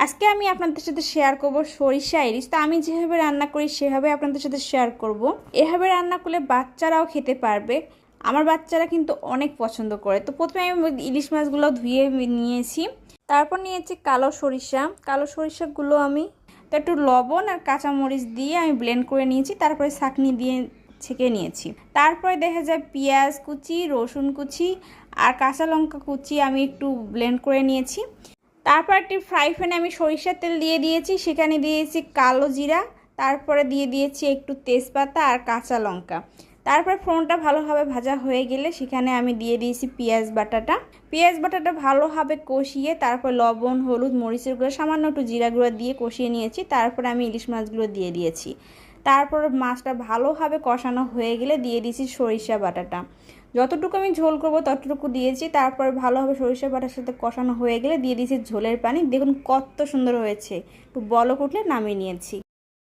আজকে আমি আপনাদের সাথে শেয়ার করব সরিষা ইলিশ। তো আমি যেভাবে রান্না করি সেভাবে আপনাদের সাথে শেয়ার করব। এভাবে রান্না করলে বাচ্চারাও খেতে পারবে। আমার বাচ্চারা কিন্তু অনেক পছন্দ করে। তো প্রথমে আমি ইলিশ মাছগুলো ধুয়ে নিয়েছি, তারপর নিয়েছি কালো সরিষা। কালো সরিষাগুলো আমি তো একটু লবণ আর কাঁচামরিচ দিয়ে আমি ব্লেন্ড করে নিয়েছি, তারপরে ছাঁকনি দিয়ে ছেঁকে নিয়েছি। তারপরে দেখা যায় পেঁয়াজ কুচি, রসুন কুচি আর কাঁচা লঙ্কা কুচি আমি একটু ব্লেন্ড করে নিয়েছি। তারপর একটি ফ্রাই প্যানে আমি সরিষার তেল দিয়ে দিয়েছি, সেখানে দিয়েছি কালো জিরা, তারপরে দিয়ে দিয়েছি একটু তেজপাতা আর কাঁচা লঙ্কা। তারপর ফোড়নটা ভালোভাবে ভাজা হয়ে গেলে সেখানে আমি দিয়ে দিয়েছি পেঁয়াজ বাটাটা ভালোভাবে কষিয়ে তারপর লবণ, হলুদ, মরিচের গুঁড়ো, সামান্য একটু জিরা গুঁড়ো দিয়ে কষিয়ে নিয়েছি। তারপর আমি ইলিশ মাছগুলো দিয়ে দিয়েছি। তারপর মাছটা ভালোভাবে কষানো হয়ে গেলে দিয়ে দিয়েছি সরিষা বাটাটা। যতটুকু আমি ঝোল করব ততটুকু দিয়েছি। তারপর ভালোভাবে সরিষা বাটার সাথে কষানো হয়ে গেলে দিয়ে দিয়েছি ঝোলের পানি। দেখুন কত সুন্দর হয়েছে, একটু বলক উঠলে নামিয়ে নিয়েছি।